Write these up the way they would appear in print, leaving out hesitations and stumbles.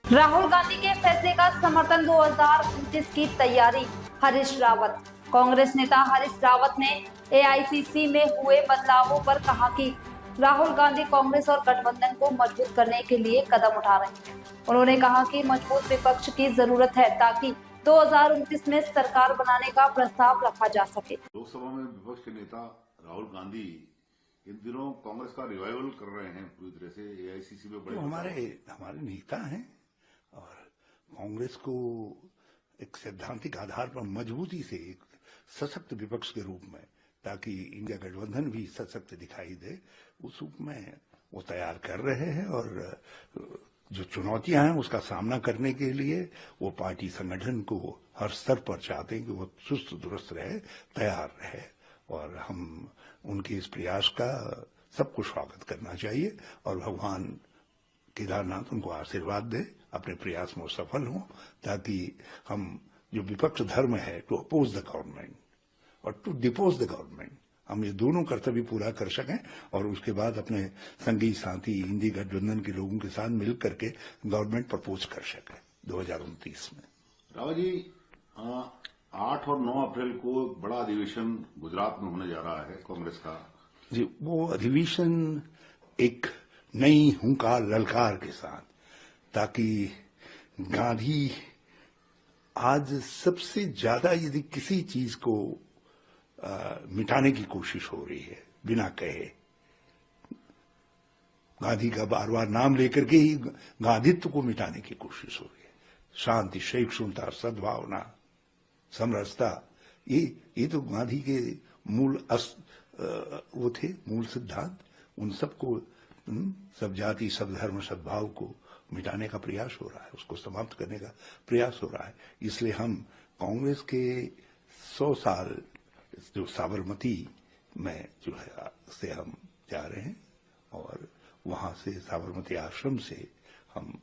राहुल गांधी के फैसले का समर्थन 2029 की तैयारी। हरीश रावत। कांग्रेस नेता हरीश रावत ने एआईसीसी में हुए बदलावों पर कहा कि राहुल गांधी कांग्रेस और गठबंधन को मजबूत करने के लिए कदम उठा रहे हैं। उन्होंने कहा कि मजबूत विपक्ष की जरूरत है ताकि 2029 में सरकार बनाने का प्रस्ताव रखा जा सके। लोकसभा में विपक्ष के नेता राहुल गांधी इन दिनों कांग्रेस का रिवाइवल कर रहे हैं पूरी तरह से एआईसीसी में बड़े हमारे नेता हैं और कांग्रेस को एक सैद्धांतिक आधार पर मजबूती से एक सशक्त विपक्ष के रूप में, ताकि इंडिया गठबंधन भी सशक्त दिखाई दे, उस रूप में वो तैयार कर रहे हैं। और जो चुनौतियां हैं उसका सामना करने के लिए वो पार्टी संगठन को हर स्तर पर चाहते हैं कि वो चुस्त दुरुस्त रहे, तैयार रहे। और हम उनके इस प्रयास का सबको स्वागत करना चाहिए और भगवान केदारनाथ उनको आशीर्वाद दे, अपने प्रयास में सफल हों, ताकि हम जो विपक्ष धर्म है टू अपोज द गवर्नमेंट और टू डिपोज द गवर्नमेंट, हम ये दोनों कर्तव्य पूरा कर सकें और उसके बाद अपने संगी साथी इंडी गठबंधन के लोगों के साथ मिल करके गवर्नमेंट प्रपोज कर सकें 2029 में। रावत जी, 8 और 9 अप्रैल को बड़ा अधिवेशन गुजरात में होने जा रहा है कांग्रेस का। जी, वो अधिवेशन एक नई हुंकार ललकार के साथ, ताकि गांधी आज सबसे ज्यादा यदि किसी चीज को मिटाने की कोशिश हो रही है बिना कहे, गांधी का बार बार नाम लेकर के ही गांधीत्व को मिटाने की कोशिश हो रही है। शांति, सहिष्णुता, सद्भावना, समरसता, ये तो गांधी के मूल वो थे, मूल सिद्धांत। उन सबको, सब जाति, सब धर्म, सद्भाव को मिटाने का प्रयास हो रहा है, उसको समाप्त करने का प्रयास हो रहा है। इसलिए हम कांग्रेस के 100 साल जो साबरमती में जो है से हम जा रहे हैं और वहां से साबरमती आश्रम से हम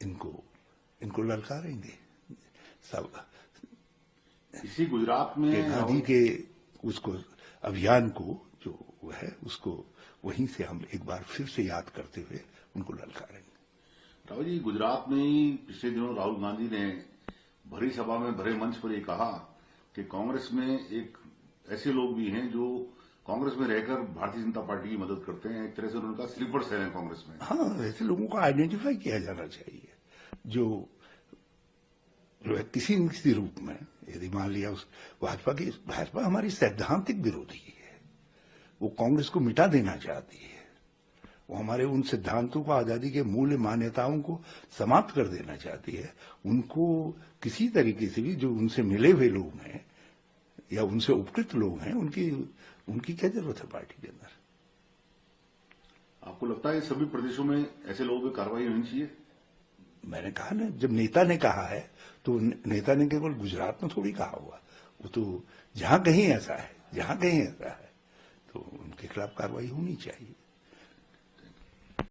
इनको ललकारेंगे। सब इसी गुजरात में गांधी के उसको अभियान को जो है उसको वहीं से हम एक बार फिर से याद करते हुए उनको ललकारेंगे। राहुल जी, गुजरात में ही पिछले दिनों राहुल गांधी ने भरी सभा में, भरे मंच पर ये कहा कि कांग्रेस में एक ऐसे लोग भी हैं जो कांग्रेस में रहकर भारतीय जनता पार्टी की मदद करते हैं। एक तरह से उनका स्लीपर सेल है कांग्रेस में। हाँ, ऐसे लोगों को आइडेंटिफाई किया जाना चाहिए जो है किसी न किसी रूप में। यदि मान लिया उस भाजपा हमारी सैद्धांतिक विरोधी है, वो कांग्रेस को मिटा देना चाहती है, वो हमारे उन सिद्धांतों को, आजादी के मूल्य मान्यताओं को समाप्त कर देना चाहती है। उनको किसी तरीके से भी जो उनसे मिले हुए लोग हैं या उनसे उपकृत लोग हैं, उनकी क्या जरूरत है पार्टी के अंदर। आपको लगता है सभी प्रदेशों में ऐसे लोगों पर कार्रवाई होनी चाहिए? मैंने कहा ना, जब नेता ने कहा है तो नेता ने केवल गुजरात में थोड़ी कहा हुआ, वो तो जहां कहीं ऐसा है तो उनके खिलाफ कार्रवाई होनी चाहिए।